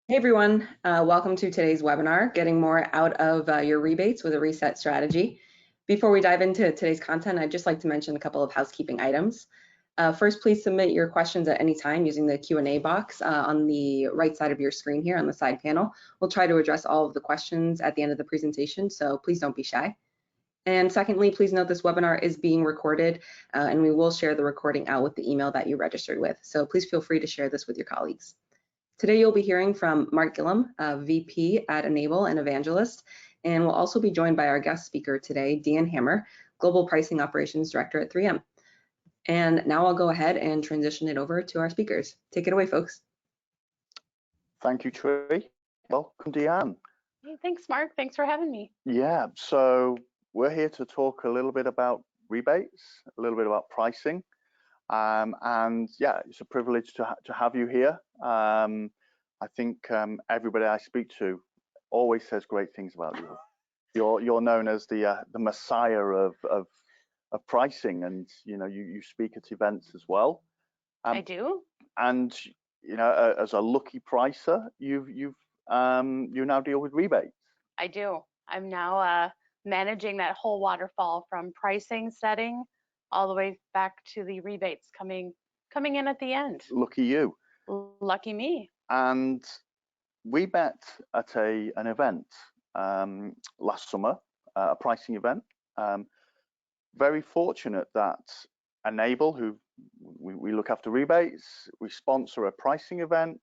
Hey everyone, welcome to today's webinar, Getting More Out of Your Rebates with a Reset Strategy. Before we dive into today's content, I'd just like to mention a couple of housekeeping items. First, please submit your questions at any time using the Q&A box on the right side of your screen here on the side panel. We'll try to address all of the questions at the end of the presentation, so please don't be shy. And secondly, please note this webinar is being recorded and we will share the recording out with the email that you registered with. So please feel free to share this with your colleagues. Today, you'll be hearing from Mark Gilham, VP at Enable and Evangelist, and we'll also be joined by our guest speaker today, DeAnn Hammer, Global Pricing Operations Director at 3M. And now I'll go ahead and transition it over to our speakers. Take it away, folks. Thank you, Tree. Welcome, DeAnn. Hey, thanks, Mark. Thanks for having me. Yeah, so we're here to talk a little bit about rebates, a little bit about pricing. And yeah, it's a privilege to have you here. I think everybody I speak to always says great things about you. You're known as the messiah of pricing, and you speak at events as well. I do. And as a lucky pricer, you now deal with rebates. I do. I'm now managing that whole waterfall from pricing, setting, all the way back to the rebates coming in at the end. Lucky you. Lucky me. And we met at an event last summer, a pricing event. Very fortunate that Enable, who we look after rebates, we sponsor a pricing event.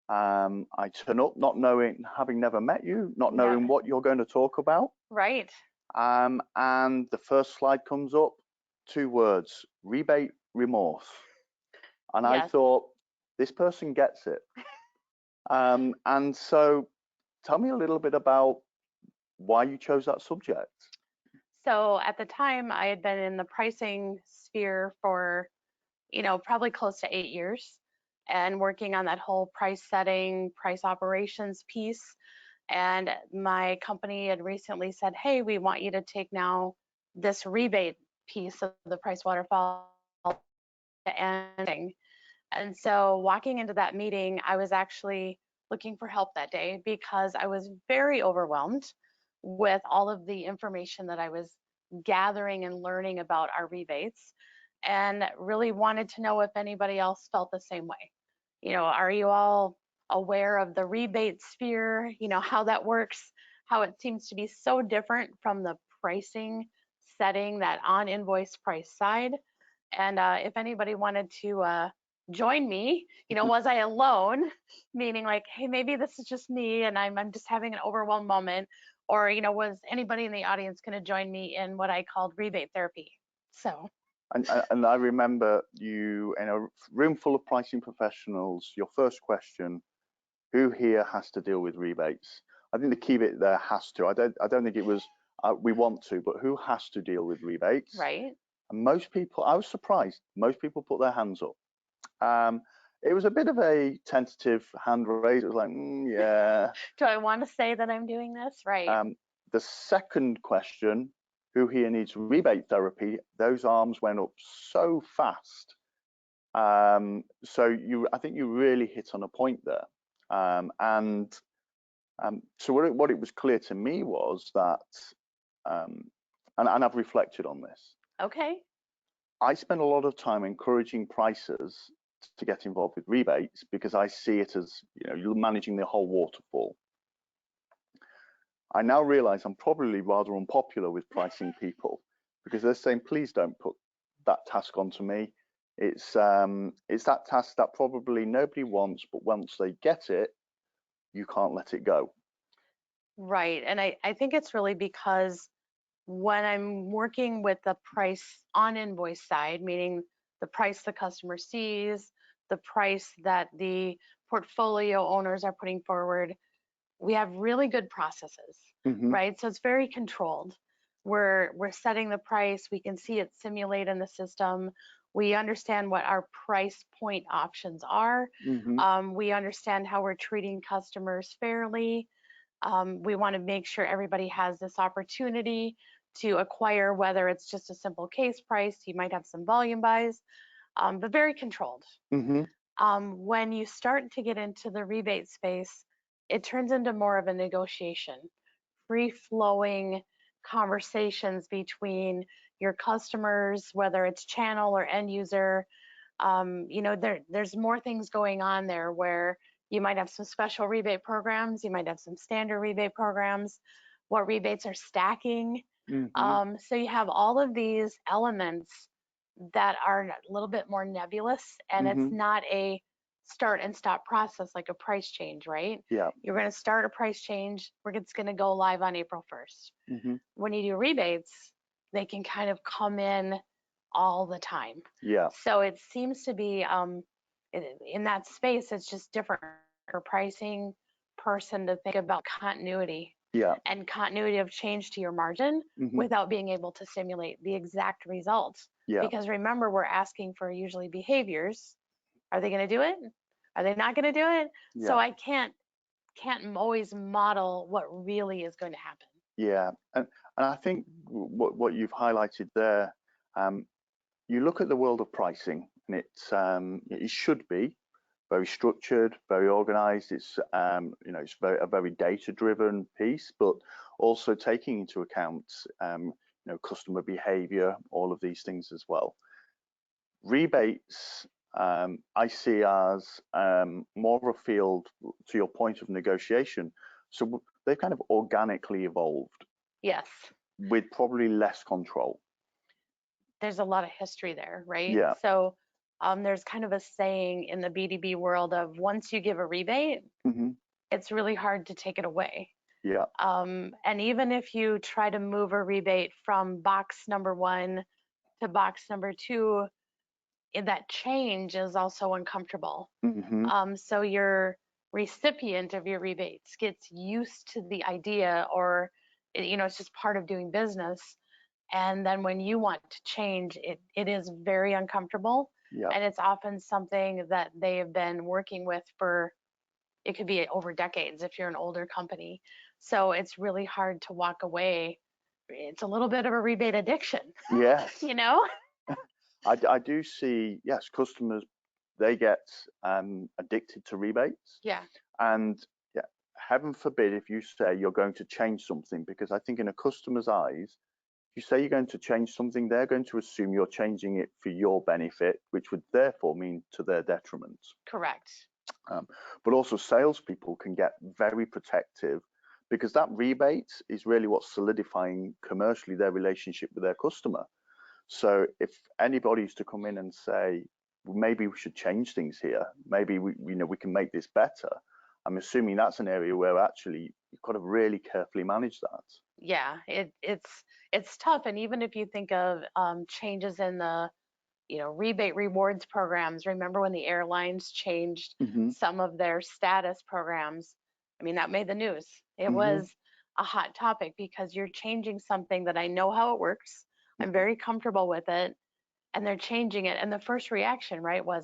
I turn up not knowing, having never met you, not knowing what you're going to talk about. Right. And the first slide comes up, 2 words, rebate remorse. And yes. I thought, this person gets it. And so tell me a little bit about why you chose that subject. So at the time, I had been in the pricing sphere for, probably close to 8 years, and working on that whole price setting, price operations piece. And my company had recently said, hey, we want you to take now this rebate piece of the price waterfall ending. And so walking into that meeting, I was actually looking for help that day because I was very overwhelmed with all of the information that I was gathering and learning about our rebates, and really wanted to know if anybody else felt the same way. Are you all aware of the rebate sphere, how that works, how it seems to be so different from the pricing setting, that on invoice price side, and if anybody wanted to join me, was I alone, meaning like, hey, maybe this is just me and I'm just having an overwhelmed moment, or was anybody in the audience going to join me in what I called rebate therapy? So and I remember you in a room full of pricing professionals, your first question, who here has to deal with rebates? I think the key bit there, has to. I don't think it was we want to, but who has to deal with rebates? Right. And most people, I was surprised, most people put their hands up. It was a bit of a tentative hand raise. It was like, yeah. Do I want to say that I'm doing this? Right. The second question, who here needs rebate therapy? Those arms went up so fast. So I think you really hit on a point there. So what it was clear to me was that, and I've reflected on this. Okay. I spend a lot of time encouraging pricers to get involved with rebates because I see it as, you're managing the whole waterfall. I now realize I'm probably rather unpopular with pricing people because they're saying, please don't put that task onto me. It's that task that probably nobody wants, but once they get it, you can't let it go. Right. And I think it's really because when I'm working with the price on invoice side, meaning the price the customer sees, the price that the portfolio owners are putting forward, we have really good processes, right? So it's very controlled. We're setting the price, we can see it simulate in the system. We understand what our price point options are. We understand how we're treating customers fairly. We want to make sure everybody has this opportunity to acquire, whether it's just a simple case price, you might have some volume buys, but very controlled. When you start to get into the rebate space, it turns into more of a negotiation, free flowing conversations between your customers, whether it's channel or end user. There's more things going on there where you might have some special rebate programs, you might have some standard rebate programs, what rebates are stacking. So you have all of these elements that are a little bit more nebulous, and it's not a start and stop process like a price change, right? Yeah. You're going to start a price change, it's going to go live on April 1st. When you do rebates, they can kind of come in all the time. Yeah. So it seems to be in that space, it's just different for pricing person to think about continuity. Yeah. And continuity of change to your margin without being able to simulate the exact results. Yeah. Because remember, we're asking for usually behaviors. Are they going to do it? Are they not going to do it? Yeah. So I can't always model what really is going to happen. Yeah, and I think what you've highlighted there, you look at the world of pricing, and it should be very structured, very organized. It's it's a very data-driven piece, but also taking into account customer behavior, all of these things as well. Rebates, I see as more of a field, to your point, of negotiation. So they've kind of organically evolved. Yes. With probably less control. There's a lot of history there, right? Yeah. So there's kind of a saying in the B2B world of once you give a rebate, it's really hard to take it away. Yeah. And even if you try to move a rebate from box number 1 to box number 2, that change is also uncomfortable. So your recipient of your rebates gets used to the idea, or it's just part of doing business. And then when you want to change, it is very uncomfortable. Yeah. And it's often something that they have been working with for, it could be over decades if you're an older company. So it's really hard to walk away. It's a little bit of a rebate addiction. Yes. I do see, yes, customers, they get addicted to rebates. Yeah. And yeah, heaven forbid if you say you're going to change something, because I think in a customer's eyes, if you say you're going to change something, they're going to assume you're changing it for your benefit, which would therefore mean to their detriment. Correct. But also salespeople can get very protective, because that rebate is really what's solidifying commercially their relationship with their customer. So if anybody's to come in and say, well, maybe we should change things here, maybe we can make this better, I'm assuming that's an area where actually you've got to really carefully manage that. Yeah, it's tough. And even if you think of changes in the rebate rewards programs, remember when the airlines changed some of their status programs? I mean, that made the news. It was a hot topic because you're changing something that I know how it works. I'm very comfortable with it, and they're changing it. And the first reaction, right, well,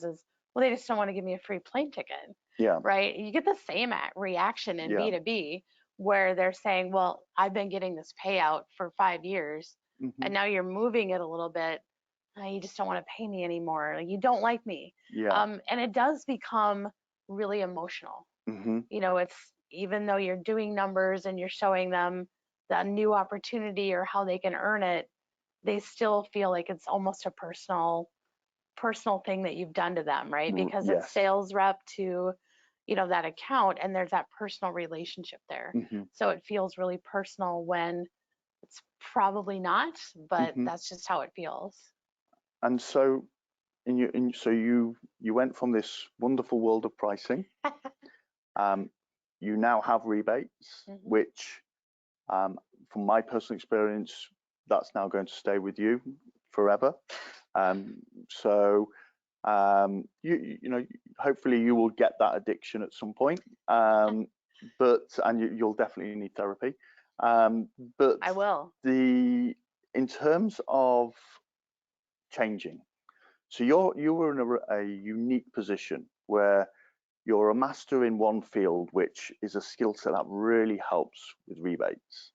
they just don't want to give me a free plane ticket. Yeah. Right. You get the same reaction in B2B, where they're saying, well, I've been getting this payout for 5 years, and now you're moving it a little bit. You just don't want to pay me anymore. You don't like me. Yeah. And it does become really emotional. It's, even though you're doing numbers and you're showing them the new opportunity or how they can earn it, they still feel like it's almost a personal thing that you've done to them, right? Because it's sales rep to that account, and there's that personal relationship there. So it feels really personal when it's probably not, but that's just how it feels. And so so you went from this wonderful world of pricing. You now have rebates, which from my personal experience, that's now going to stay with you forever. So hopefully you will get that addiction at some point, and you'll definitely need therapy. But I will. In terms of changing, so you were in a unique position where you're a master in one field, which is a skill set that really helps with rebates.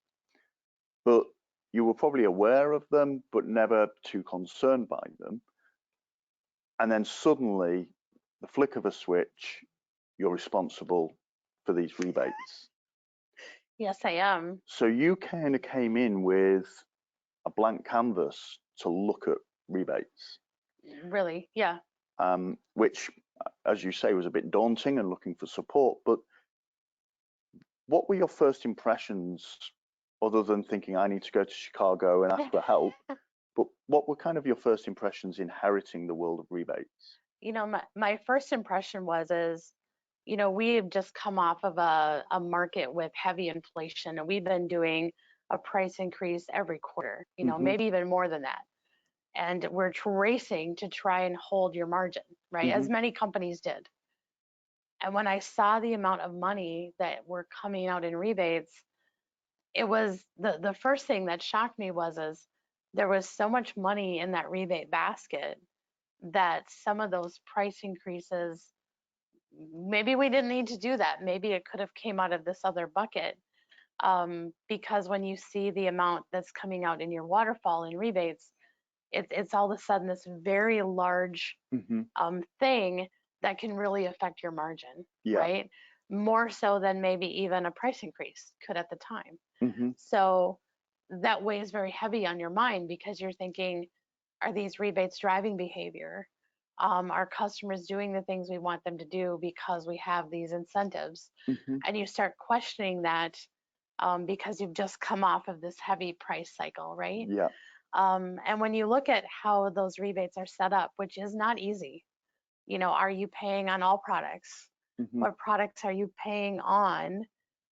But you were probably aware of them, but never too concerned by them. And then suddenly the flick of a switch, you're responsible for these rebates. Yes, I am. So you kind of came in with a blank canvas to look at rebates. Really, yeah. Which, as you say, was a bit daunting and looking for support. But what were your first impressions, other than thinking I need to go to Chicago and ask for help? But what were kind of your first impressions inheriting the world of rebates? You know, my first impression is, you know, we have just come off of a market with heavy inflation, and we've been doing a price increase every quarter, you know, maybe even more than that. And we're racing to try and hold your margin, right? As many companies did. And when I saw the amount of money that were coming out in rebates, it was the first thing that shocked me is there was so much money in that rebate basket that some of those price increases, maybe we didn't need to do that. Maybe it could have came out of this other bucket. Because when you see the amount that's coming out in your waterfall in rebates, it's all of a sudden this very large thing that can really affect your margin, right? More so than maybe even a price increase could at the time. So that weighs very heavy on your mind because you're thinking, are these rebates driving behavior? Are customers doing the things we want them to do because we have these incentives? And you start questioning that because you've just come off of this heavy price cycle, right? Yeah. And when you look at how those rebates are set up, which is not easy, you know, are you paying on all products? What products are you paying on?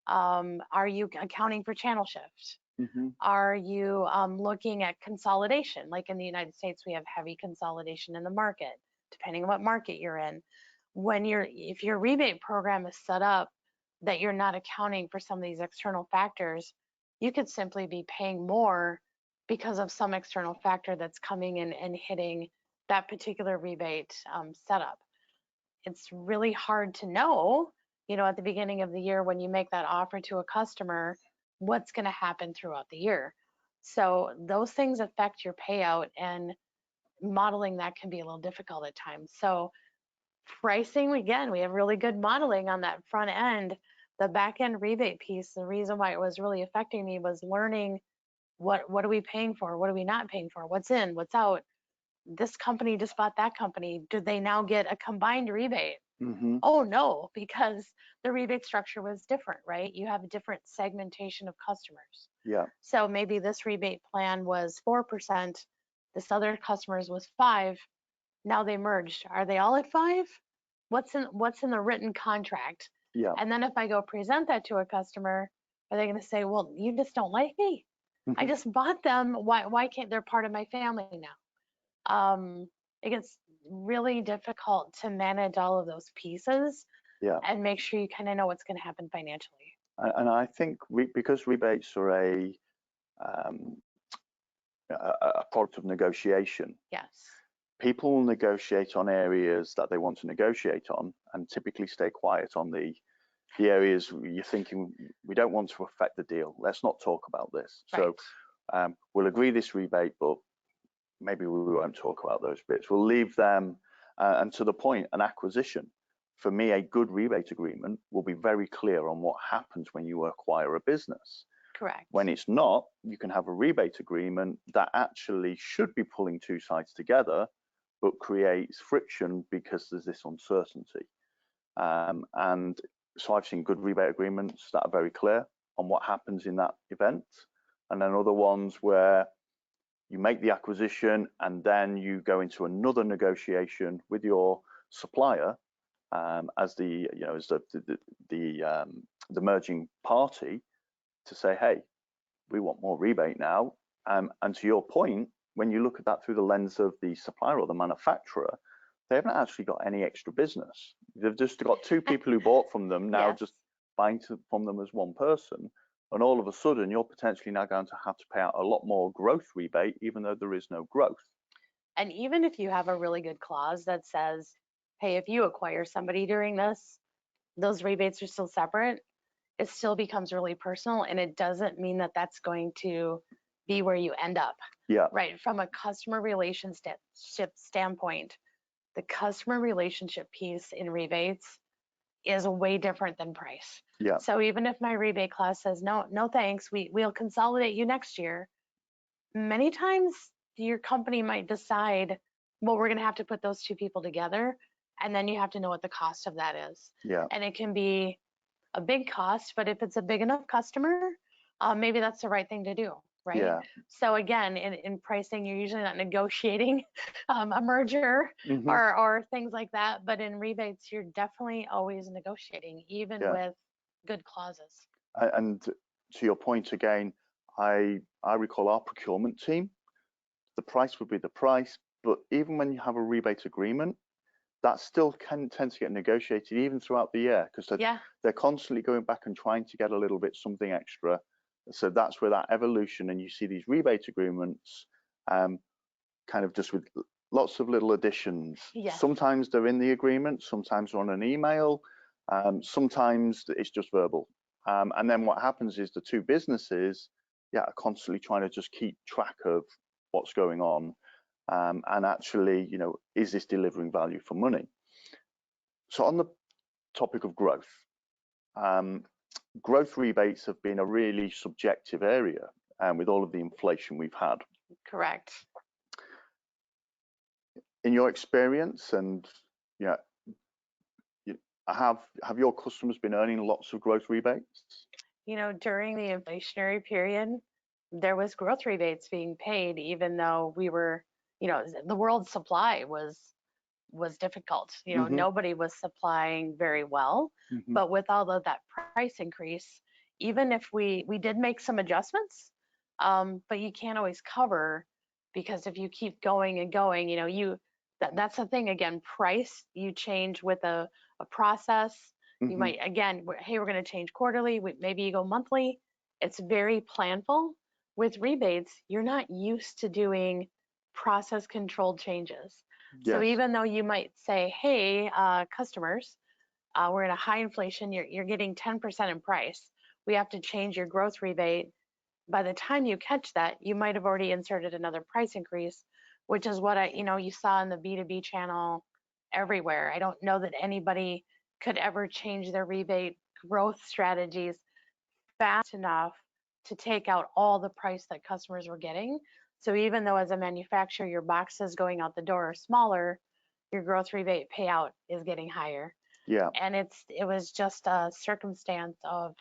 Are you accounting for channel shift? Are you looking at consolidation? Like in the United States, we have heavy consolidation in the market, depending on what market you're in. If your rebate program is set up that you're not accounting for some of these external factors, you could simply be paying more because of some external factor that's coming in and hitting that particular rebate setup. It's really hard to know, you know, at the beginning of the year when you make that offer to a customer, what's going to happen throughout the year. So those things affect your payout, and modeling that can be a little difficult at times. So pricing, again, we have really good modeling on that front end. The back end rebate piece, the reason why it was really affecting me was learning what are we paying for? What are we not paying for? What's in, what's out? This company just bought that company. Do they now get a combined rebate? Oh no, because the rebate structure was different, right? You have a different segmentation of customers. Yeah. So maybe this rebate plan was 4%, this other customers was 5%. Now they merged. Are they all at 5%? What's in the written contract? Yeah. And then if I go present that to a customer, are they going to say, well, you just don't like me? I just bought them. Why can't they're part of my family now? It gets really difficult to manage all of those pieces and make sure you kind of know what's going to happen financially. And I think because rebates are a product of negotiation. Yes. People will negotiate on areas that they want to negotiate on, and typically stay quiet on the areas you're thinking, we don't want to affect the deal. Let's not talk about this. Right. So we'll agree this rebate, but maybe we won't talk about those bits. We'll leave them. And to the point, an acquisition. For me, a good rebate agreement will be very clear on what happens when you acquire a business. Correct. When it's not, you can have a rebate agreement that actually should be pulling two sides together, but creates friction because there's this uncertainty. And so I've seen good rebate agreements that are very clear on what happens in that event. And then other ones where you make the acquisition and then you go into another negotiation with your supplier as the merging party to say, hey, we want more rebate now. And to your point, when you look at that through the lens of the supplier or the manufacturer, they haven't actually got any extra business. They've just got two people who bought from them now, just buying from them as one person. And all of a sudden, you're potentially now going to have to pay out a lot more growth rebate, even though there is no growth. And even if you have a really good clause that says, hey, if you acquire somebody during this, those rebates are still separate, it still becomes really personal, and it doesn't mean that that's going to be where you end up. Yeah. Right. From a customer relationship standpoint, the customer relationship piece in rebates is way different than price. Yeah. So even if my rebate clause says, no, no thanks, we'll consolidate you next year, many times your company might decide, well, we're going to have to put those two people together, and then you have to know what the cost of that is. Yeah. And it can be a big cost, but if it's a big enough customer, maybe that's the right thing to do, right? Yeah. So again, in pricing, you're usually not negotiating a merger Mm-hmm. or things like that, but in rebates, you're definitely always negotiating, even Yeah. with good clauses. And to your point again, I recall our procurement team, the price would be the price, but even when you have a rebate agreement, that still can tend to get negotiated even throughout the year, because they're constantly going back and trying to get a little bit something extra. So that's where that evolution, and you see these rebate agreements kind of just with lots of little additions. Yes. Sometimes they're in the agreement, sometimes they're on an email, sometimes it's just verbal. And then what happens is the two businesses are constantly trying to just keep track of what's going on. And actually, is this delivering value for money? So on the topic of growth, growth rebates have been a really subjective area with all of the inflation we've had. Correct. In your experience, and have your customers been earning lots of growth rebates? During the inflationary period, there was growth rebates being paid, even though we were, the world's supply was difficult. Mm-hmm. Nobody was supplying very well. Mm-hmm. But with all of that price increase, even if we did make some adjustments, but you can't always cover, because if you keep going and going, that's the thing. Again, price, you change with a process. Mm-hmm. You might, again, hey, we're going to change quarterly. Maybe you go monthly. It's very planful. With rebates, you're not used to doing process controlled changes. Yes. So even though you might say, hey, customers, we're in a high inflation, you're getting 10% in price, we have to change your growth rebate. By the time you catch that, you might have already inserted another price increase, which is what you saw in the B2B channel everywhere. I don't know that anybody could ever change their rebate growth strategies fast enough to take out all the price that customers were getting. So even though as a manufacturer, your boxes going out the door are smaller, your growth rebate payout is getting higher. Yeah. And it was just a circumstance of,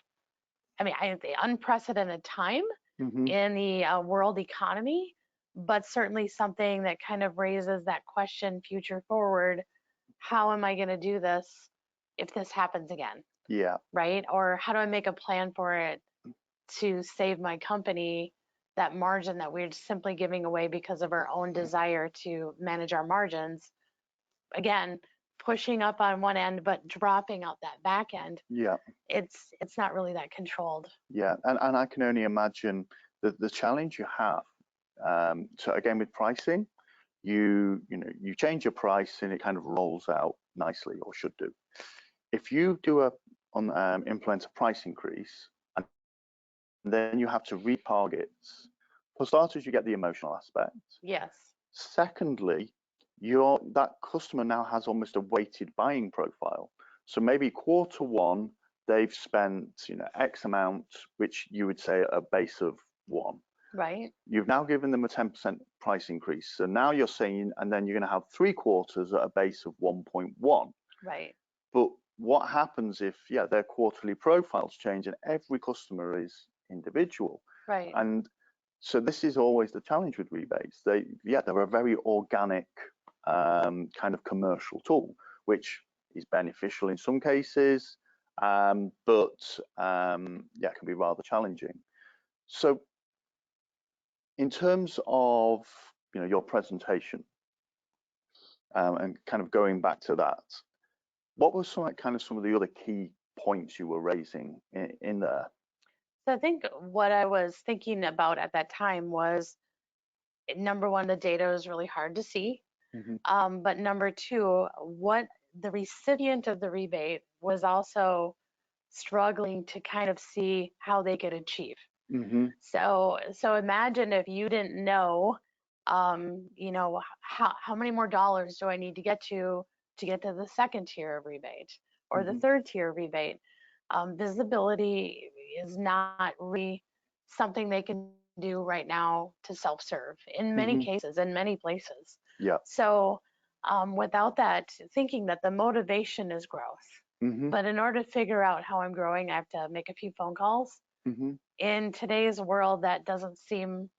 the unprecedented time Mm-hmm. in the world economy, but certainly something that kind of raises that question future forward. How am I going to do this if this happens again? Yeah. Right? Or how do I make a plan for it to save my company that margin that we're simply giving away because of our own desire to manage our margins? Again, pushing up on one end, but dropping out that back end. Yeah. It's not really that controlled. Yeah, and I can only imagine the challenge you have. So again, with pricing, you change your price and it kind of rolls out nicely, or should do. If you do implement a price increase, and then you have to retarget. For starters, you get the emotional aspect. Yes. Secondly, that customer now has almost a weighted buying profile. So maybe quarter one, they've spent X amount, which you would say a base of 1. Right. You've now given them a 10% price increase. So now you're saying, and then you're going to have 3 quarters at a base of 1.1. Right. But what happens if their quarterly profiles change, and every customer is individual? Right. And so this is always the challenge with rebates. They're a very organic kind of commercial tool, which is beneficial in some cases, but can be rather challenging. So in terms of your presentation, and kind of going back to that, what were some of the other key points you were raising in there? So I think what I was thinking about at that time was, number one, the data was really hard to see. Mm-hmm. But number two, what the recipient of the rebate was also struggling to kind of see how they could achieve. Mm-hmm. So imagine if you didn't know You know, how many more dollars do I need to get to get to the second tier of rebate or the third tier of rebate? Visibility is not really something they can do right now to self-serve in many cases, in many places. Yeah. So without that, thinking that the motivation is growth. But in order to figure out how I'm growing, I have to make a few phone calls. In today's world, that doesn't seem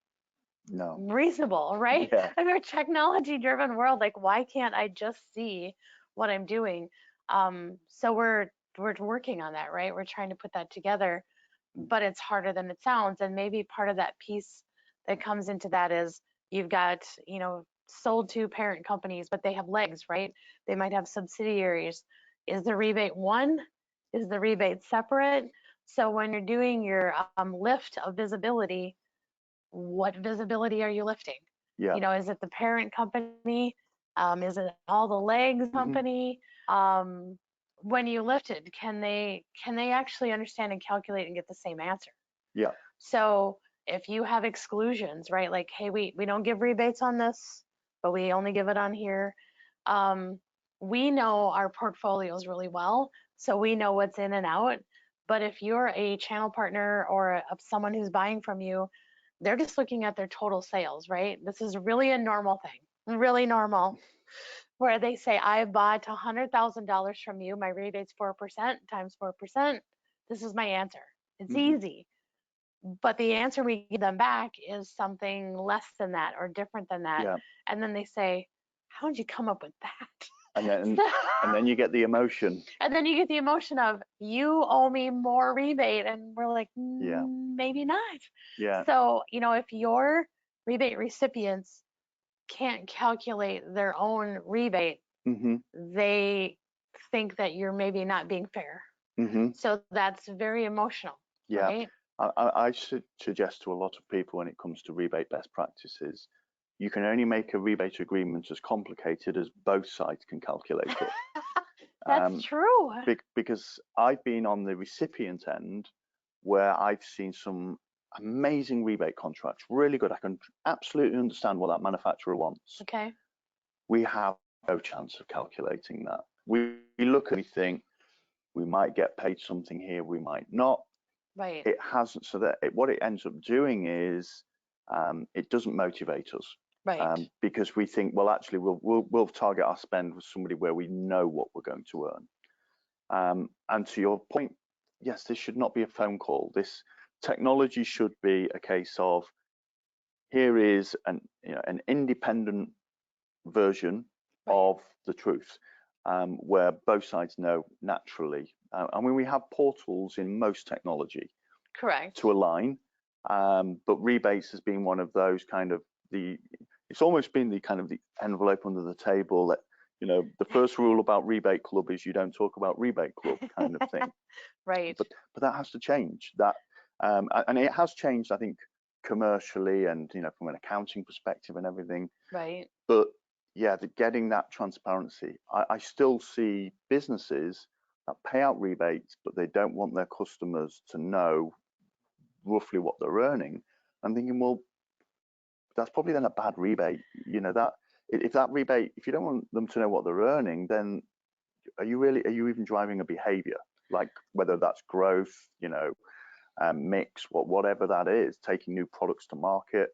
reasonable, right? Yeah. In a technology-driven world, like why can't I just see what I'm doing? So we're working on that, right? We're trying to put that together, but it's harder than it sounds. And maybe part of that piece that comes into that is you've got, you know, sold to parent companies, but they have legs, right? They might have subsidiaries. Is the rebate one? Is the rebate separate? So when you're doing your lift of visibility, what visibility are you lifting? Yeah. You know, is it the parent company? Is it all the legs company? When you lift it, can they actually understand and calculate and get the same answer? Yeah. So if you have exclusions, right? Like, hey, we don't give rebates on this, but we only give it on here. We know our portfolios really well, so we know what's in and out. But if you're a channel partner or someone who's buying from you, they're just looking at their total sales, right? This is really a normal thing, really normal, where they say, I bought $100,000 from you, my rebate's 4% times 4%. This is my answer. It's easy. But the answer we give them back is something less than that or different than that. Yeah. And then they say, how did you come up with that? And then you get the emotion. And then you get the emotion of, you owe me more rebate. And we're like, maybe not. Yeah. So, you know, if your rebate recipients can't calculate their own rebate, they think that you're maybe not being fair. So that's very emotional. Yeah. Right? I suggest to a lot of people when it comes to rebate best practices, you can only make a rebate agreement as complicated as both sides can calculate it. That's true. Because I've been on the recipient end where I've seen some amazing rebate contracts, really good. I can absolutely understand what that manufacturer wants. Okay. We have no chance of calculating that. We look and we think we might get paid something here, we might not. Right. It hasn't. So that what it ends up doing is it doesn't motivate us. Right. Because we think, well, actually, we'll target our spend with somebody where we know what we're going to earn. And to your point, yes, this should not be a phone call. This technology should be a case of, here is an independent version of the truth, where both sides know naturally. I mean, we have portals in most technology, correct, to align, but rebates has been one of those kind of it's almost been the kind of the envelope under the table that, you know, the first rule about rebate club is you don't talk about rebate club kind of thing. Right. But that has to change. That and it has changed, I think, commercially and, you know, from an accounting perspective and everything. Right. But yeah, getting that transparency. I still see businesses that pay out rebates, but they don't want their customers to know roughly what they're earning. I'm thinking, well, that's probably then a bad rebate. You know, that if that rebate, if you don't want them to know what they're earning, then are you even driving a behavior, like whether that's growth, you know, mix, whatever that is, taking new products to market.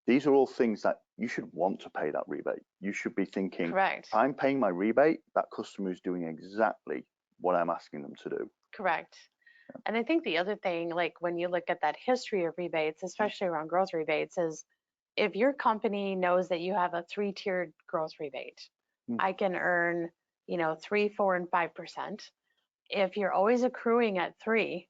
These are all things that you should want to pay that rebate. You should be thinking, correct, I'm paying my rebate, that customer is doing exactly what I'm asking them to do. Correct. Yeah. And I think the other thing, like when you look at that history of rebates, especially around growth rebates, is if your company knows that you have a 3-tiered growth rebate, I can earn, you know, 3, 4, and 5%. If you're always accruing at 3,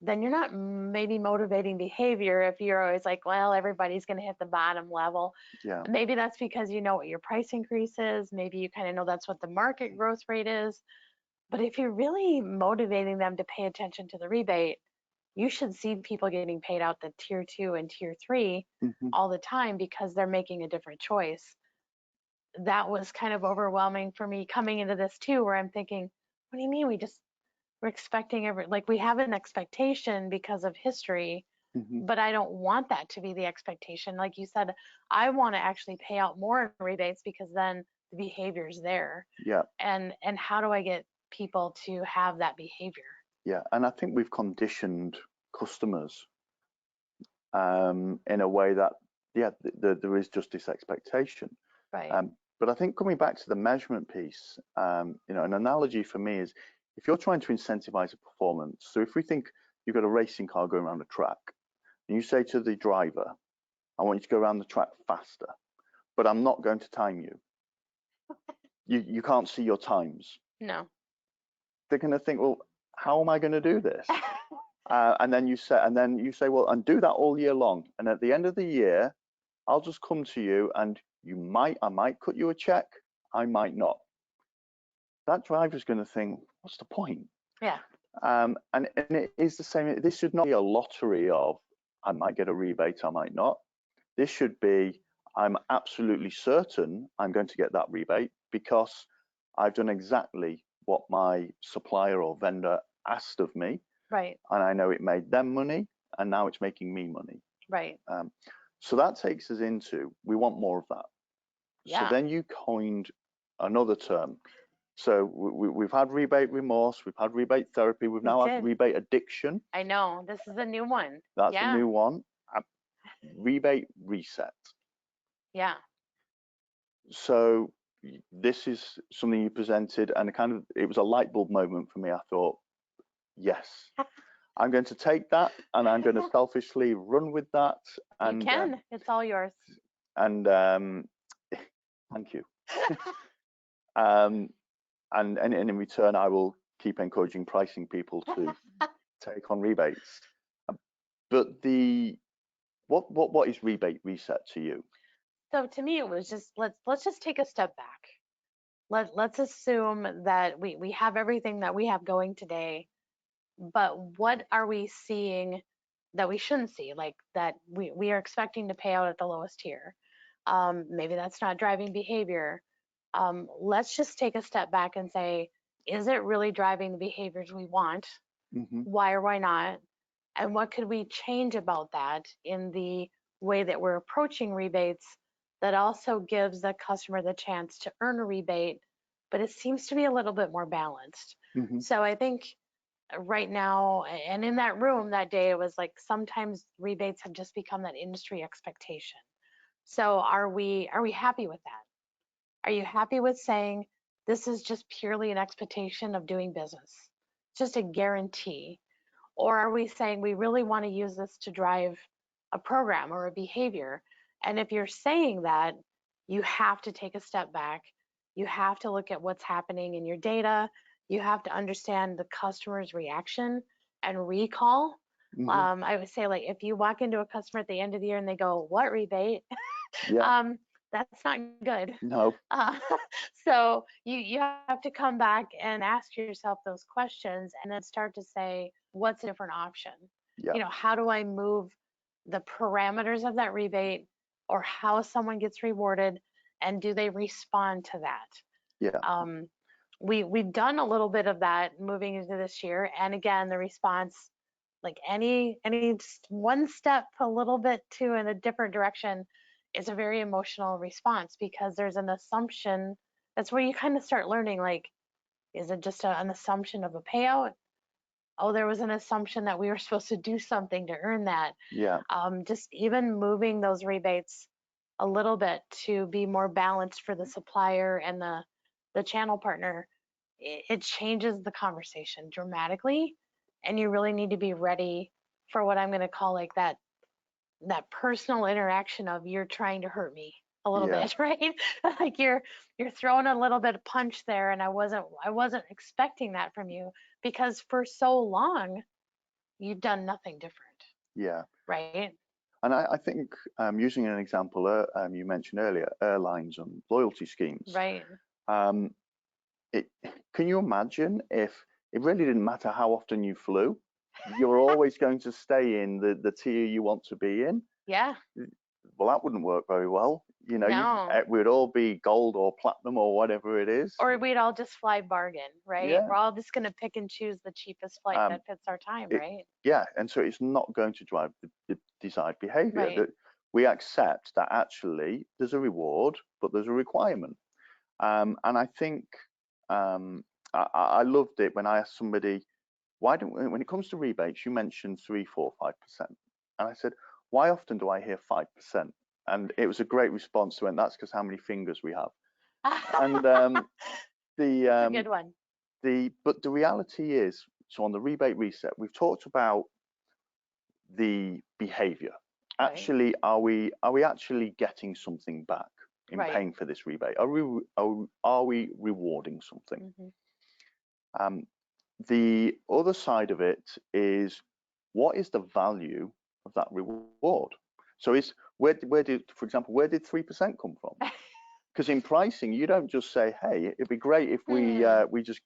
then you're not maybe motivating behavior. If you're always like, well, everybody's going to hit the bottom level. Yeah. Maybe that's because you know what your price increase is. Maybe you kind of know that's what the market growth rate is. But if you're really motivating them to pay attention to the rebate, you should see people getting paid out the tier 2 and tier 3 all the time because they're making a different choice. That was kind of overwhelming for me coming into this too, where I'm thinking, what do you mean we're expecting like we have an expectation because of history but I don't want that to be the expectation. Like you said, I want to actually pay out more in rebates because then the behavior's there. Yeah. And how do I get people to have that behavior? Yeah, and I think we've conditioned customers in a way that, yeah, there is just this expectation. Right. But I think coming back to the measurement piece, you know, an analogy for me is if you're trying to incentivize a performance. So if we think you've got a racing car going around a track, and you say to the driver, "I want you to go around the track faster, but I'm not going to time you." You can't see your times. No. They're going to think, well, how am I going to do this? And then you say, well, and do that all year long. And at the end of the year, I'll just come to you, and I might cut you a check, I might not. That driver's going to think, what's the point? Yeah. And it is the same. This should not be a lottery of, I might get a rebate, I might not. This should be, I'm absolutely certain I'm going to get that rebate because I've done exactly what my supplier or vendor asked of me. Right. And I know it made them money, and now it's making me money. Right. So that takes us into, we want more of that. Yeah. So then you coined another term. So we've had rebate remorse, we've had rebate therapy, we've now had rebate addiction. I know, this is a new one. That's a new one. Rebate reset. Yeah. So this is something you presented, and it was a light bulb moment for me. I thought, yes, I'm going to take that and I'm going to selfishly run with that. And you can, it's all yours. And thank you. And in return, I will keep encouraging pricing people to take on rebates. But what is rebate reset to you? So to me, it was just let's just take a step back. Let's assume that we have everything that we have going today, but what are we seeing that we shouldn't see? Like that we are expecting to pay out at the lowest tier. Maybe that's not driving behavior. Let's just take a step back and say, is it really driving the behaviors we want? Mm-hmm. Why or why not? And what could we change about that in the way that we're approaching rebates that also gives the customer the chance to earn a rebate, but it seems to be a little bit more balanced. Mm-hmm. So I think right now, and in that room that day, it was like sometimes rebates have just become that industry expectation. So are we happy with that? Are you happy with saying this is just purely an expectation of doing business, just a guarantee? Or are we saying we really want to use this to drive a program or a behavior? And if you're saying that, you have to take a step back. You have to look at what's happening in your data. You have to understand the customer's reaction and recall. Mm-hmm. I would say, like, if you walk into a customer at the end of the year and they go, "What rebate?" Yeah. That's not good. No. So you have to come back and ask yourself those questions and then start to say, what's a different option? Yeah. You know, how do I move the parameters of that rebate or how someone gets rewarded and do they respond to that? Yeah. We've done a little bit of that moving into this year. And again, the response, like any one step a little bit to in a different direction is a very emotional response because there's an assumption. That's where you kind of start learning, like, is it just an assumption of a payout? Oh, there was an assumption that we were supposed to do something to earn that. Yeah. Just even moving those rebates a little bit to be more balanced for the supplier and the channel partner, it changes the conversation dramatically. And you really need to be ready for what I'm going to call like that personal interaction of you're trying to hurt me a little bit, right? Like you're throwing a little bit of punch there, and I wasn't expecting that from you because for so long you've done nothing different. Yeah. Right. And I think using an example you mentioned earlier, airlines and loyalty schemes. Right. Can you imagine if it really didn't matter how often you flew, you're always going to stay in the tier you want to be in? Yeah. Well, that wouldn't work very well. You know, No. we'd all be gold or platinum or whatever it is. Or we'd all just fly bargain, right? Yeah. We're all just going to pick and choose the cheapest flight that fits our time, right? Yeah, and so it's not going to drive the desired behavior. Right. That we accept that actually there's a reward, but there's a requirement. And I think I loved it when I asked somebody, why don't we, when it comes to rebates, you mentioned 3, 4, 5%. And I said, why often do I hear 5%? And it was a great response to it. And that's because how many fingers we have. And a good one. But the reality is, so on the rebate reset, we've talked about the behavior. Right. Actually, are we actually getting something back in Right. paying for this rebate? Are we rewarding something? Mm-hmm. The other side of it is, what is the value of that reward? So where did, for example, where did 3% come from? Because in pricing, you don't just say, hey, it'd be great if we just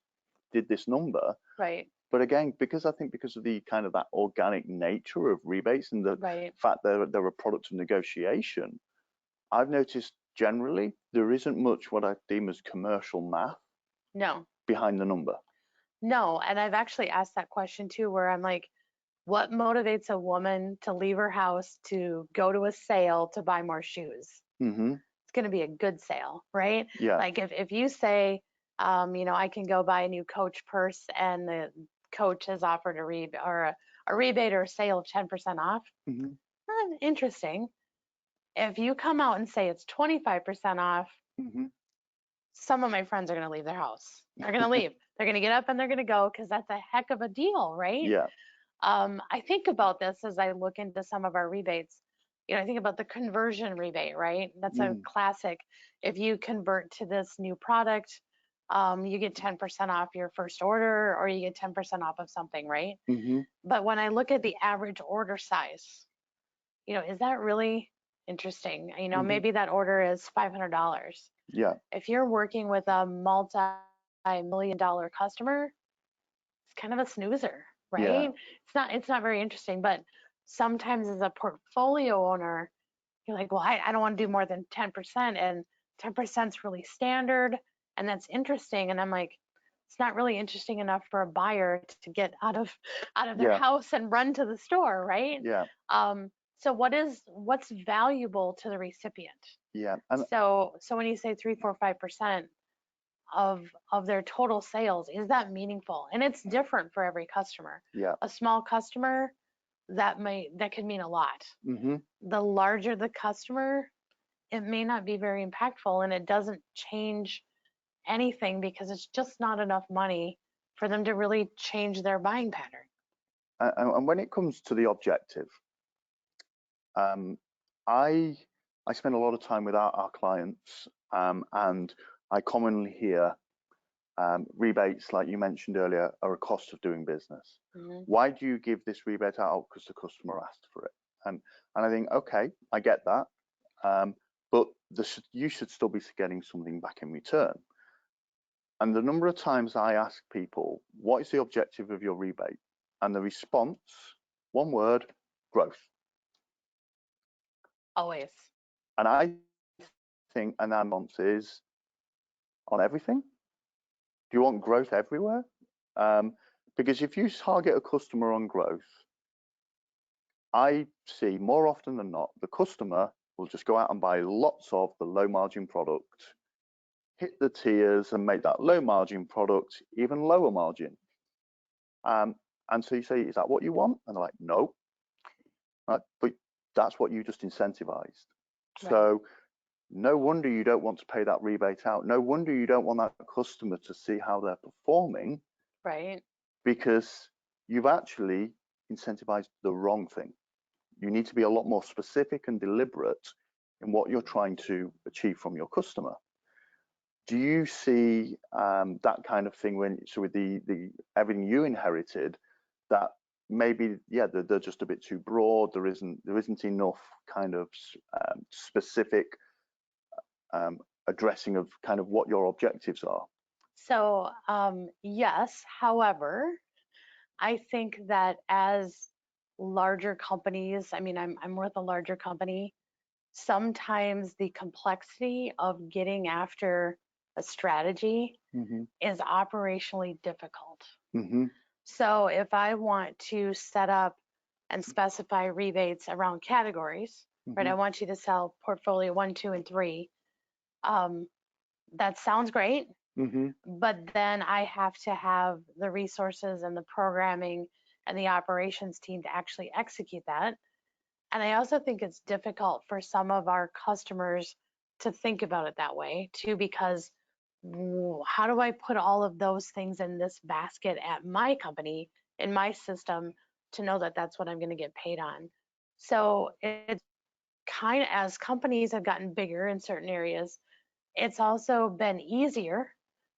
did this number. Right. But again, because of the kind of that organic nature of rebates and the fact that they're a product of negotiation, I've noticed generally there isn't much what I deem as commercial math behind the number. No, and I've actually asked that question too, where I'm like, what motivates a woman to leave her house to go to a sale to buy more shoes? Mm-hmm. It's going to be a good sale, right? Yeah. Like if you say, I can go buy a new Coach purse and the Coach has offered a rebate or a sale of 10% off. Mm-hmm. Interesting. If you come out and say it's 25% off, some of my friends are going to leave their house. They're going to leave. They're going to get up and they're going to go because that's a heck of a deal, right? Yeah. I think about this as I look into some of our rebates. I think about the conversion rebate, right? That's a classic. If you convert to this new product, you get 10% off your first order, or you get 10% off of something, right? Mm-hmm. But when I look at the average order size, is that really interesting? Maybe that order is $500. Yeah. If you're working with a multi-million-dollar customer, it's kind of a snoozer, right? Yeah. It's not very interesting. But sometimes as a portfolio owner, you're like, well, I don't want to do more than 10%, and 10% is really standard, and that's interesting. And I'm like, it's not really interesting enough for a buyer to get out of their house and run to the store, right? Yeah. So what's valuable to the recipient? Yeah. So when you say 3, 4, 5% of their total sales, is that meaningful? And it's different for every customer. Yeah. A small customer, that could mean a lot. Mm-hmm. The larger the customer, it may not be very impactful, and it doesn't change anything because it's just not enough money for them to really change their buying pattern. And when it comes to the objective, I spend a lot of time with our clients, and I commonly hear rebates, like you mentioned earlier, are a cost of doing business. Mm-hmm. Why do you give this rebate out? Because the customer asked for it. And I think, okay, I get that, but you should still be getting something back in return. And the number of times I ask people, what is the objective of your rebate? And the response, one word, growth. Always. And I think an response is on everything. Do you want growth everywhere? Because if you target a customer on growth, I see more often than not, the customer will just go out and buy lots of the low margin product, hit the tiers and make that low margin product even lower margin. And so you say, is that what you want? And they're like, no. But that's what you just incentivized. Right. So no wonder you don't want to pay that rebate out. No wonder you don't want that customer to see how they're performing. Right. Because you've actually incentivized the wrong thing. You need to be a lot more specific and deliberate in what you're trying to achieve from your customer. Do you see that kind of thing with the everything you inherited, that maybe they're just a bit too broad, there isn't enough kind of specific addressing of kind of what your objectives are? So yes, however, I think that as larger companies, I'm with a larger company, sometimes the complexity of getting after a strategy is operationally difficult. So if I want to set up and specify rebates around categories, right? I want you to sell portfolio 1, 2, and 3. That sounds great, but then I have to have the resources and the programming and the operations team to actually execute that. And I also think it's difficult for some of our customers to think about it that way too, because how do I put all of those things in this basket at my company, in my system, to know that that's what I'm going to get paid on? So it's kind of, as companies have gotten bigger in certain areas, it's also been easier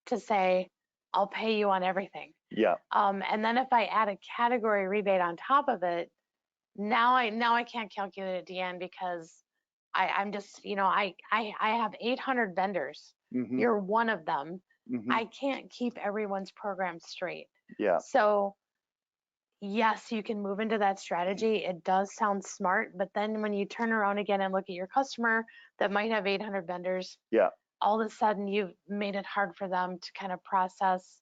to say, I'll pay you on everything. Yeah. And then if I add a category rebate on top of it, now I can't calculate it, DeAnn, because I'm just, I have 800 vendors. You're one of them. I can't keep everyone's program straight. Yeah. So yes, you can move into that strategy. It does sound smart, but then when you turn around again and look at your customer that might have 800 vendors, yeah, all of a sudden you've made it hard for them to kind of process,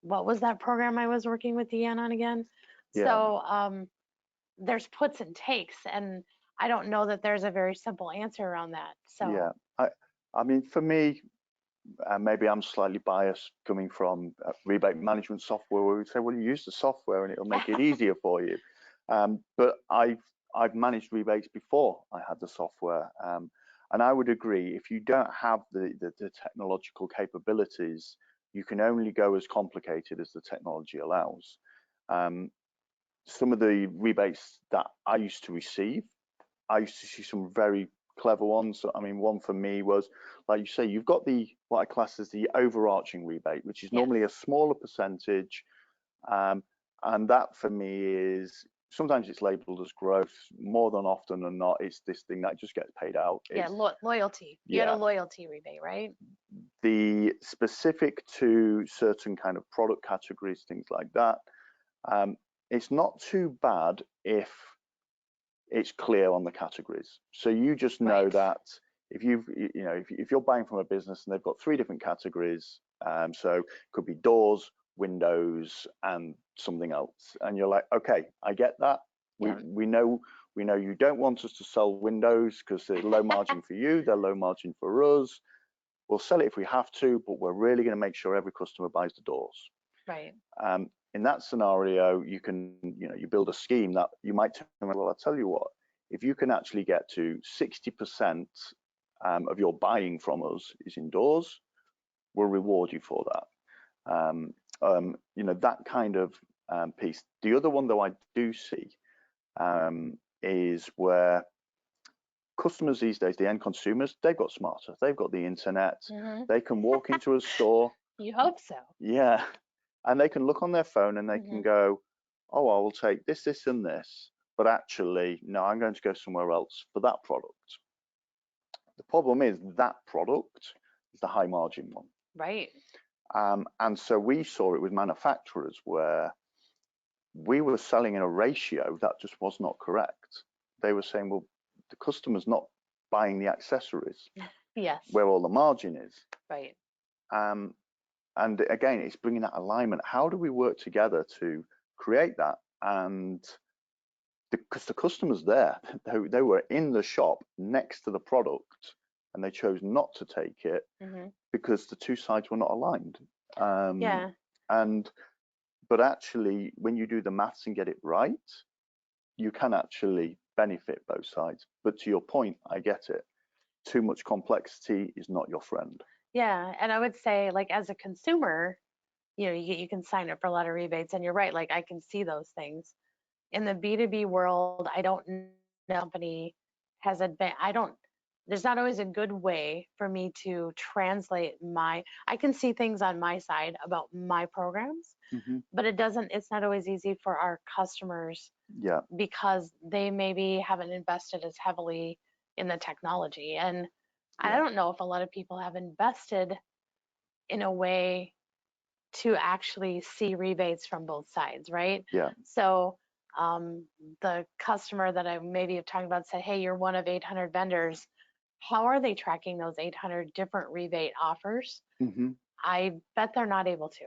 what was that program I was working with DeAnn on again? Yeah. So there's puts and takes, and I don't know that there's a very simple answer around that. So yeah, I mean, for me, maybe I'm slightly biased coming from rebate management software, where we say, well, you use the software and it'll make it easier for you. But I've managed rebates before I had the software, and I would agree, if you don't have the technological capabilities, you can only go as complicated as the technology allows. Some of the rebates that I used to receive, I used to see some very clever ones. I mean, one for me was, like you say, you've got what I class as the overarching rebate, which is normally a smaller percentage. And that for me is, sometimes it's labeled as growth. More than often than not, it's this thing that just gets paid out. Yeah, loyalty. You had a loyalty rebate, right? The specific to certain kind of product categories, things like that. It's not too bad if it's clear on the categories. So you just know that if you're buying from a business and they've got 3 different categories, so it could be doors, windows, and something else, and you're like, okay, I get that. We know you don't want us to sell windows because they're low margin for you, they're low margin for us. We'll sell it if we have to, but we're really going to make sure every customer buys the doors. Right. In that scenario, you can, you build a scheme that you might tell them, well, I'll tell you what, if you can actually get to 60% of your buying from us is indoors, we'll reward you for that. That kind of piece. The other one, though, I do see is where customers these days, the end consumers, they've got smarter. They've got the internet. They can walk into a store. You hope so. Yeah. And they can look on their phone and they can go, oh, I will take this, this, and this. But actually, no, I'm going to go somewhere else for that product. The problem is that product is the high margin one. Right. And so we saw it with manufacturers where we were selling in a ratio that just was not correct. They were saying, well, the customer's not buying the accessories. Yes. Where all the margin is. Right. And again, it's bringing that alignment. How do we work together to create that? And because the customer's there, they were in the shop next to the product, and they chose not to take it because the 2 sides were not aligned. But actually, when you do the maths and get it right, you can actually benefit both sides. But to your point, I get it. Too much complexity is not your friend. Yeah, and I would say, like, as a consumer, you can sign up for a lot of rebates, and you're right, like, I can see those things. In the B2B world, I don't know if the company has there's not always a good way for me to translate I can see things on my side about my programs, but it's not always easy for our customers because they maybe haven't invested as heavily in the technology. And I don't know if a lot of people have invested in a way to actually see rebates from both sides, right? Yeah. So the customer that I maybe have talked about said, hey, you're one of 800 vendors. How are they tracking those 800 different rebate offers? Mm-hmm. I bet they're not able to,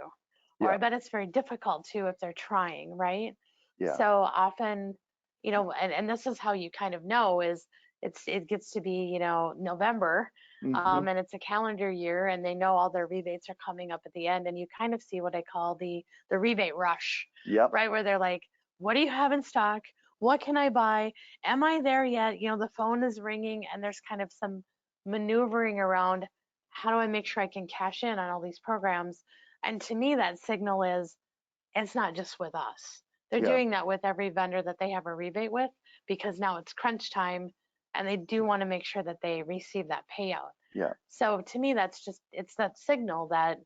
or Yeah. I bet it's very difficult to if they're trying, right? Yeah. So often, you know, and this is how you kind of know is it gets to be, you know, November, Mm-hmm. and it's a calendar year, and they know all their rebates are coming up at the end, and you kind of see what I call the rebate rush, Yep. right? Where they're like, what do you have in stock? What can I buy? Am I there yet? You know, the phone is ringing, and there's kind of some maneuvering around how do I make sure I can cash in on all these programs? And to me, that signal is it's not just with us. They're Yeah. doing that with every vendor that they have a rebate with because now it's crunch time and they do want to make sure that they receive that payout. Yeah. So to me, that's just, it's that signal that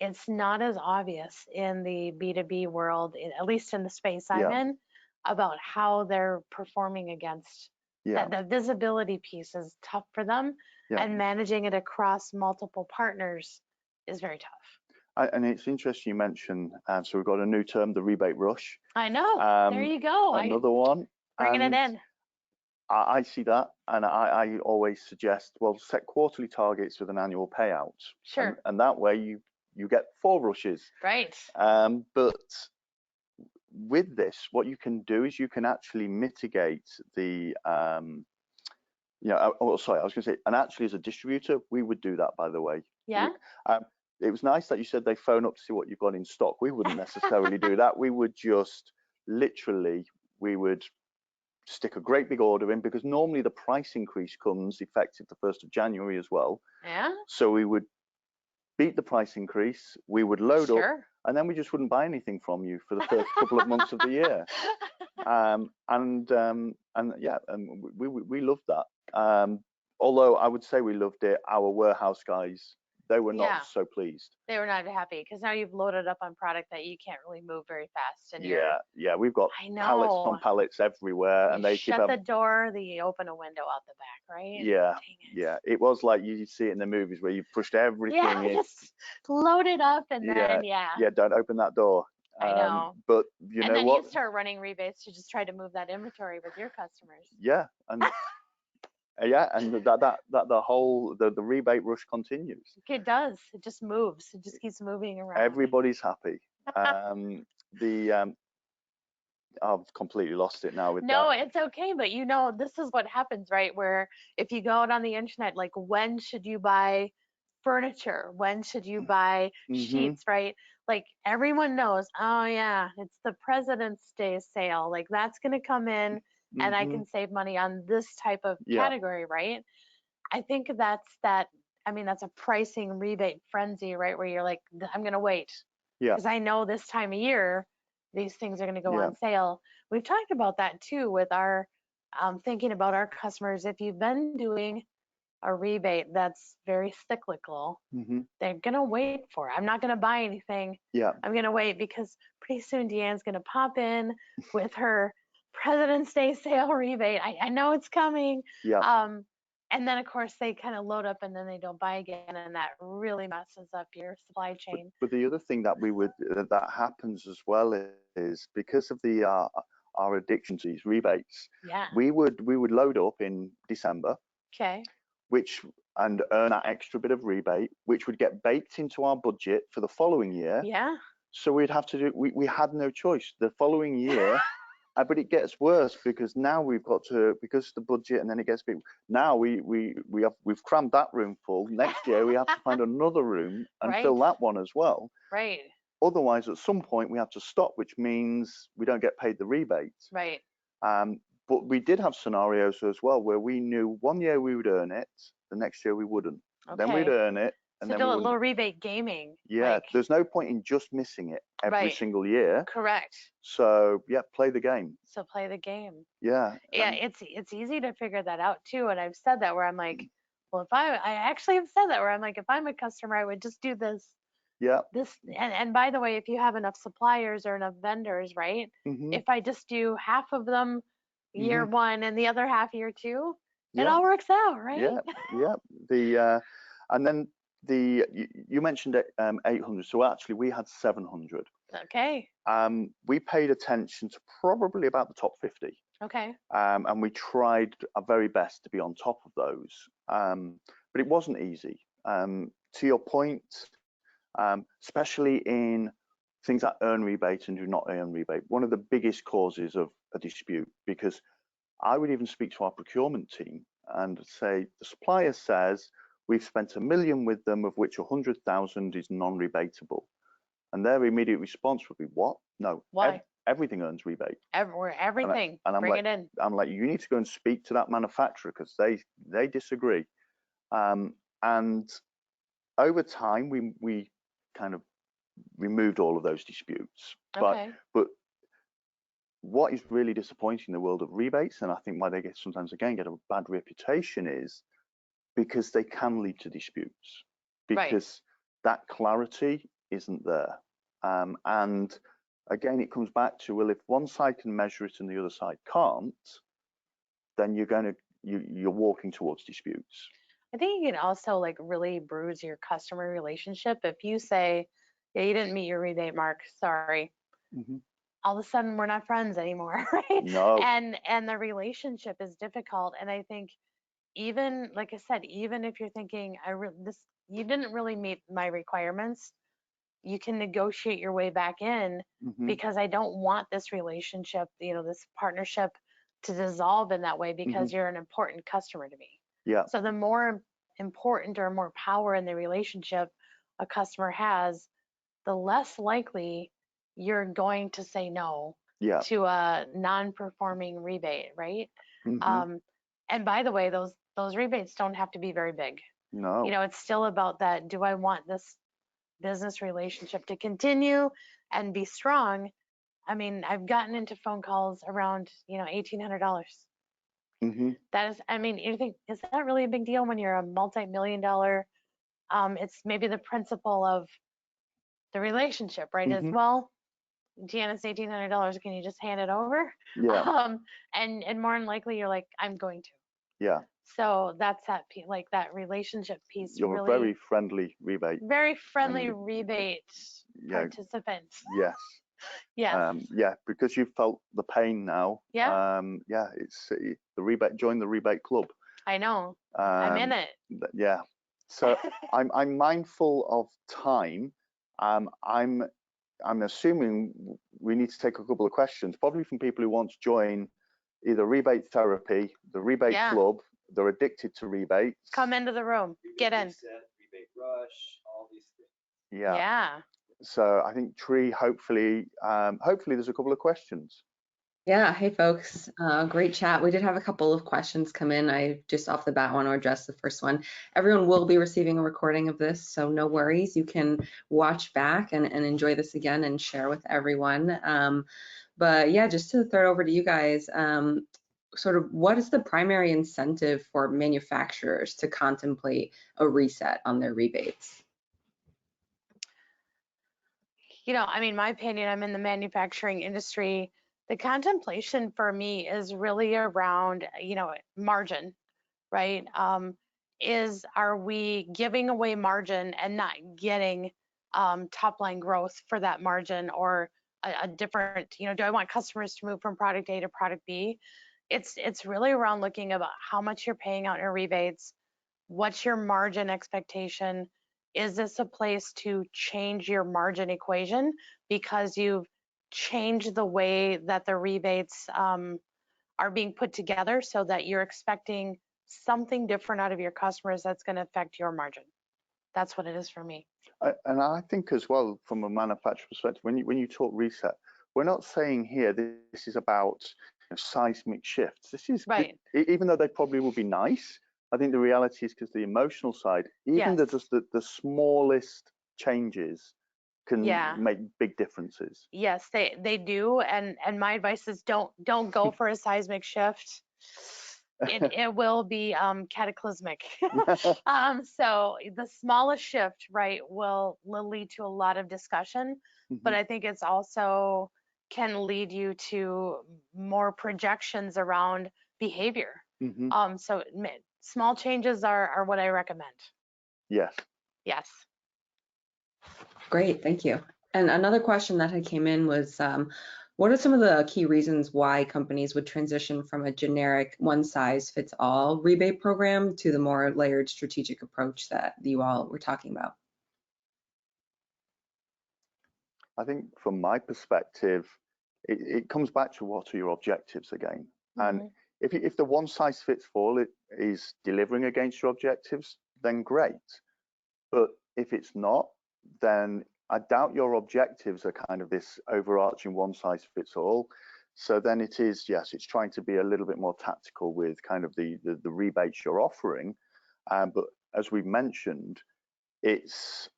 it's not as obvious in the B2B world, at least in the space I'm Yeah. in, about how they're performing against Yeah. that. The visibility piece is tough for them, Yeah. and managing it across multiple partners is very tough. And it's interesting you mentioned, so we've got a new term, the rebate rush. I know. There you go. Another one. Bringing it in. I see that, and I always suggest, well, set quarterly targets with an annual payout. Sure. And that way you get 4 rushes. Right. But with this, what you can do is you can actually mitigate the, you know, oh, sorry, I was going to say, and actually as a distributor, we would do that, by the way. Yeah. It was nice that you said they phone up to see what you've got in stock. We wouldn't necessarily do that. We would just literally, we would stick a great big order in, because normally the price increase comes effective the 1st of January as well. Yeah. So we would beat the price increase, we would load up, and then we just wouldn't buy anything from you for the first couple of months of the year. And yeah, and we loved that. Although I would say we loved it, our warehouse guys, they were not so pleased. They were not happy because now you've loaded up on product that you can't really move very fast. And yeah, we've got pallets on pallets everywhere, and they shut the door, you open a window out the back, right? Yeah, yeah. It was like you see it in the movies where you pushed everything in. Just load it up and then don't open that door. I know. But you know what? You start running rebates to just try to move that inventory with your customers. Yeah, and yeah, and the whole the rebate rush continues. It does. It just moves. It just keeps moving around. Everybody's happy. I've completely lost it now with that. No, it's okay, but you know, this is what happens, right? Where if you go out on the internet, like when should you buy furniture? When should you buy sheets, right? Like everyone knows, oh yeah, it's the President's Day sale. Like that's going to come in and I can save money on this type of category, right? I think that's a pricing rebate frenzy, right? Where you're like, I'm going to wait. Because I know this time of year, these things are going to go on sale. We've talked about that too with our thinking about our customers. If you've been doing a rebate that's very cyclical, they're going to wait for it. I'm not going to buy anything. I'm going to wait because pretty soon DeAnn's going to pop in with her President's Day sale rebate. I know it's coming. And then of course they kind of load up and then they don't buy again, and that really messes up your supply chain. But the other thing that that happens as well is because of our addiction to these rebates. We would load up in December. And earn that extra bit of rebate, which would get baked into our budget for the following year. So we'd have to do. We had no choice. The following year. But it gets worse because now we've got to, because the budget, and then it gets big. Now we've crammed that room full. Next year we have to find another room and fill that one as well. Otherwise, at some point we have to stop, which means we don't get paid the rebates. But we did have scenarios as well where we knew one year we would earn it, the next year we wouldn't. Then we'd earn it. And so then a little rebate gaming. There's no point in just missing it every single year. Correct. So play the game. So play the game. It's easy to figure that out too. And I've said that where I'm like, well, I actually have said that where I'm like, if I'm a customer, I would just do this. And by the way, if you have enough suppliers or enough vendors, right? If I just do half of them year one and the other half year two, it all works out, right? And then you mentioned 800. So actually we had 700. Okay. We paid attention to probably about the top 50. Okay. And we tried our very best to be on top of those. But it wasn't easy. To your point, especially in things that earn rebate and do not earn rebate, one of the biggest causes of a dispute, because I would even speak to our procurement team and say, the supplier says, we've spent $1 million with them, of which 100,000 is non-rebatable. And their immediate response would be, what? No. Why? Everything earns rebate. Everything. And I'm Bring like, it in. I'm like, you need to go and speak to that manufacturer because they disagree. And over time, we kind of removed all of those disputes. Okay. But what is really disappointing in the world of rebates, and I think why they sometimes get a bad reputation, is because they can lead to disputes because that clarity isn't there. And again, it comes back to, well, if one side can measure it and the other side can't, then you're walking towards disputes. I think you can also like really bruise your customer relationship if you say, yeah, you didn't meet your rebate mark, sorry. All of a sudden we're not friends anymore, right? No. And the relationship is difficult. And I think even, like I said, even if you're thinking, you didn't really meet my requirements, you can negotiate your way back in because I don't want this relationship, this partnership to dissolve in that way because you're an important customer to me. Yeah. So the more important or more power in the relationship a customer has, the less likely you're going to say no to a non-performing rebate, right? And by the way, those rebates don't have to be very big. No. It's still about that. Do I want this business relationship to continue and be strong? I mean, I've gotten into phone calls around, $1,800. That is, I mean, you think, is that really a big deal when you're a multi-million-dollar? It's maybe the principle of the relationship, right? Is, well, DeAnn, it's $1,800. Can you just hand it over? Yeah. And more than likely, you're like, I'm going to. Yeah. So that's that that relationship piece. You're really, a very friendly rebate. Very friendly rebate participant. Yes. Yes. Yeah, because you've felt the pain now. Yeah. Yeah, it's the rebate. Join the rebate club. I know. I'm in it. Yeah. So I'm mindful of time. I'm assuming we need to take a couple of questions, probably from people who want to join either rebate therapy, the rebate club. They're addicted to rebates. Come into the room. Get in. Rebate rush, all these things. Yeah. Yeah. So I think Tree, hopefully there's a couple of questions. Yeah, hey folks, great chat. We did have a couple of questions come in. I just off the bat want to address the first one. Everyone will be receiving a recording of this, so no worries. You can watch back and enjoy this again and share with everyone. But yeah, just to throw it over to you guys, sort of what is the primary incentive for manufacturers to contemplate a reset on their rebates? I mean, my opinion, I'm in the manufacturing industry. The contemplation for me is really around, margin, right? Are we giving away margin and not getting top line growth for that margin, or a different, do I want customers to move from product A to product B? It's really around looking about how much you're paying out in rebates, what's your margin expectation. Is this a place to change your margin equation because you've changed the way that the rebates are being put together so that you're expecting something different out of your customers that's going to affect your margin? That's what it is for me. And I think as well, from a manufacturer perspective, when you talk reset, we're not saying here this is about seismic shifts. This is right. Even though they probably will be nice, I think the reality is because the emotional side, even the smallest changes can make big differences. Yes, they do. And my advice is don't go for a seismic shift. It will be cataclysmic. So the smallest shift, right, will lead to a lot of discussion, but I think it's also can lead you to more projections around behavior. So small changes are what I recommend. Yes. Yes. Great, thank you. And another question that had came in was, what are some of the key reasons why companies would transition from a generic one-size-fits-all rebate program to the more layered strategic approach that you all were talking about? I think from my perspective, it comes back to what are your objectives again. And if the one size fits all is delivering against your objectives, then great. But if it's not, then I doubt your objectives are kind of this overarching one size fits all. So then it is, yes, it's trying to be a little bit more tactical with kind of the rebates you're offering. But as we've mentioned, it's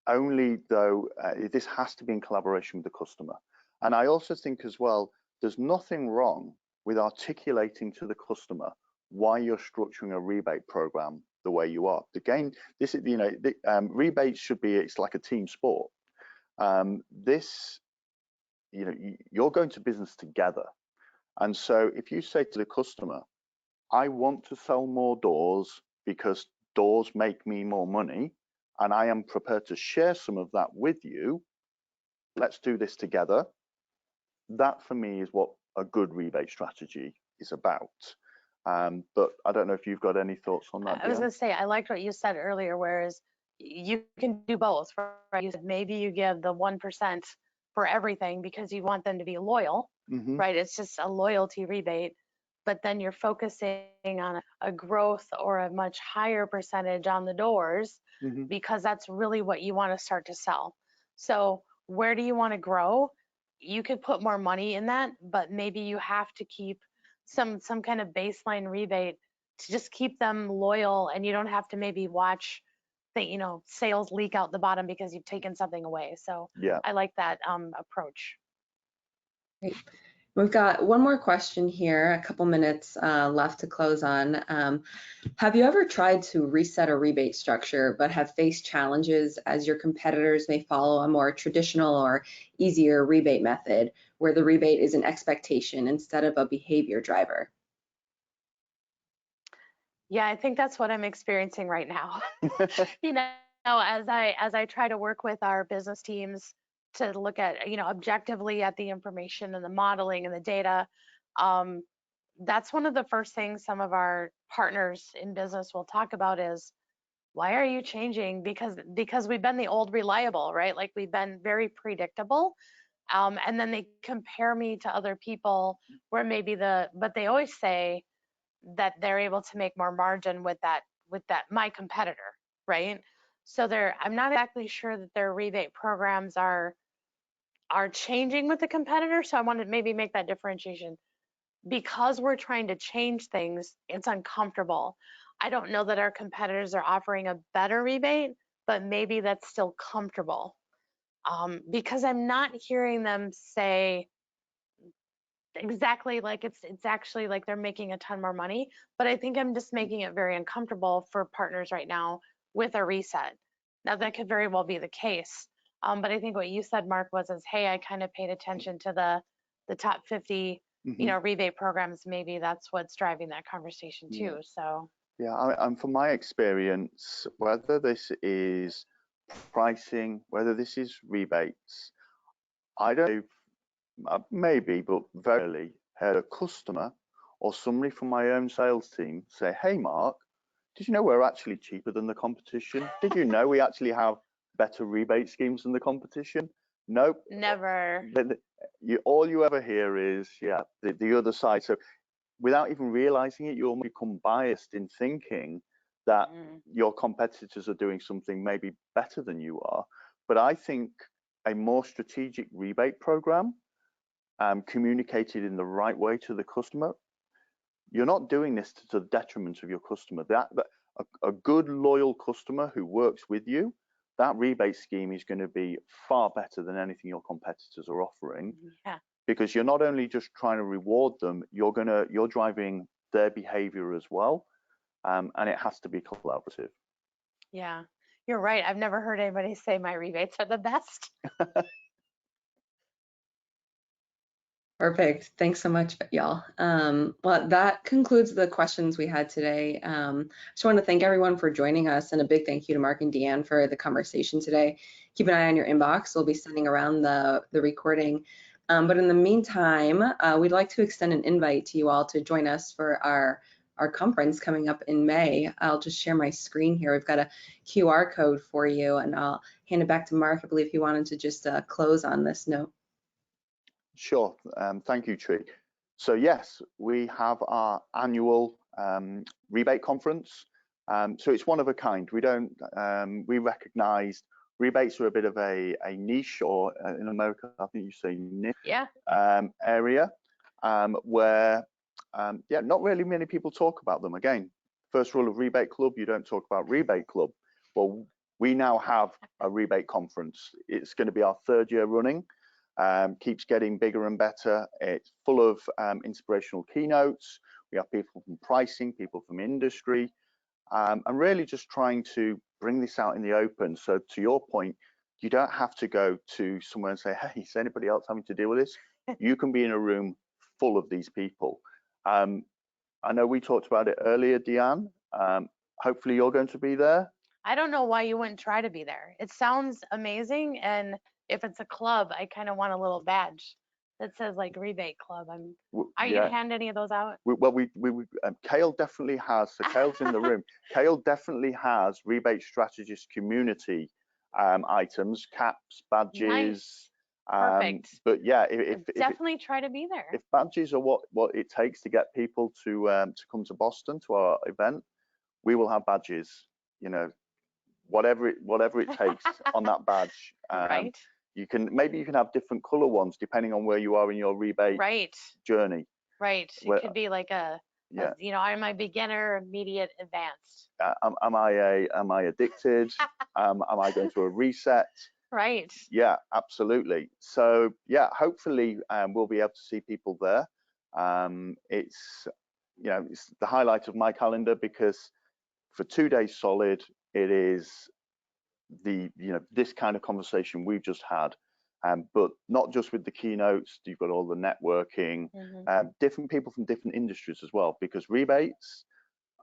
only though this has to be in collaboration with the customer. And I also think as well, there's nothing wrong with articulating to the customer why you're structuring a rebate program the way you are. Again, this is, rebates should be, it's like a team sport. You're going to business together. And so if you say to the customer, I want to sell more doors because doors make me more money, and I am prepared to share some of that with you, let's do this together. That for me is what a good rebate strategy is about. But I don't know if you've got any thoughts on that. I was going to say, I liked what you said earlier, whereas you can do both, right? You said maybe you give the 1% for everything because you want them to be loyal, right? It's just a loyalty rebate, but then you're focusing on a growth or a much higher percentage on the doors because that's really what you want to start to sell. So where do you want to grow? You could put more money in that, but maybe you have to keep some kind of baseline rebate to just keep them loyal, and you don't have to maybe watch the sales leak out the bottom because you've taken something away. So yeah, I like that approach. Great. We've got one more question here, a couple minutes left to close on. Have you ever tried to reset a rebate structure but have faced challenges as your competitors may follow a more traditional or easier rebate method where the rebate is an expectation instead of a behavior driver? Yeah, I think that's what I'm experiencing right now. As I try to work with our business teams to look at, objectively at the information and the modeling and the data, that's one of the first things some of our partners in business will talk about is, why are you changing? Because we've been the old reliable, right? Like we've been very predictable. And then they compare me to other people where but they always say that they're able to make more margin with that my competitor, right? So I'm not exactly sure that their rebate programs are changing with the competitor. So I want to maybe make that differentiation. Because we're trying to change things, it's uncomfortable. I don't know that our competitors are offering a better rebate, but maybe that's still comfortable. Because I'm not hearing them say exactly like it's actually like they're making a ton more money, but I think I'm just making it very uncomfortable for partners right now with a reset. Now that could very well be the case, but I think what you said, Mark, was hey, I kind of paid attention to the top 50 rebate programs. Maybe that's what's driving that conversation too. So yeah, and from my experience, whether this is pricing, whether this is rebates, I don't maybe, but very rarely heard a customer or somebody from my own sales team say, hey Mark, did you know we're actually cheaper than the competition? Did you know we actually have better rebate schemes than the competition? Nope. Never. All you ever hear is, yeah, the other side. So without even realizing it, you'll become biased in thinking that your competitors are doing something maybe better than you are. But I think a more strategic rebate program, communicated in the right way to the customer, you're not doing this to the detriment of your customer. A good loyal customer who works with you, that rebate scheme is going to be far better than anything your competitors are offering. Yeah. Because you're not only just trying to reward them, you're driving their behavior as well, and it has to be collaborative. Yeah, you're right. I've never heard anybody say my rebates are the best. Perfect. Thanks so much, y'all. Well, that concludes the questions we had today. I just want to thank everyone for joining us, and a big thank you to Mark and DeAnn for the conversation today. Keep an eye on your inbox. We'll be sending around the recording. But in the meantime, we'd like to extend an invite to you all to join us for our conference coming up in May. I'll just share my screen here. We've got a QR code for you, and I'll hand it back to Mark. I believe he wanted to just close on this note. Sure. Thank you, Tree. So yes, we have our annual rebate conference. So it's one of a kind. We don't. We recognise rebates are a bit of a niche, or in America, I think you say niche. Yeah. Area where yeah, not really many people talk about them. Again, first rule of Rebate Club: you don't talk about Rebate Club. Well, we now have a rebate conference. It's going to be our 3rd year running. Keeps getting bigger and better. It's full of inspirational keynotes. We have people from pricing, people from industry, and really just trying to bring this out in the open. So to your point, you don't have to go to somewhere and say, hey, is anybody else having to deal with this? You can be in a room full of these people. I know we talked about it earlier, DeAnn. Hopefully you're going to be there. I don't know why you wouldn't try to be there. It sounds amazing, and if it's a club, I kind of want a little badge that says like Rebate Club. Are you gonna hand any of those out? Kale definitely has. So Kale's in the room. Kale definitely has Rebate Strategist community items, caps, badges. Nice. Perfect. But yeah, definitely try to be there. If badges are what it takes to get people to come to Boston to our event, we will have badges. You know, whatever it takes on that badge. Right. Maybe you can have different color ones depending on where you are in your rebate journey. Right. It could be like you know, am I beginner, immediate, advanced? Am I addicted? Am I going through a reset? Right. Yeah, absolutely. So yeah, hopefully we'll be able to see people there. It's the highlight of my calendar, because for 2 days solid, it is this kind of conversation we've just had, but not just with the keynotes. You've got all the networking, different people from different industries as well, because rebates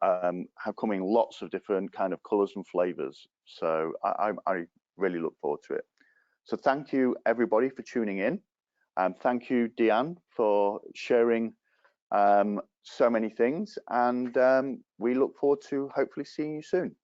have come in lots of different kind of colors and flavors. So I really look forward to it. So thank you everybody for tuning in, and thank you DeAnn for sharing so many things, and we look forward to hopefully seeing you soon.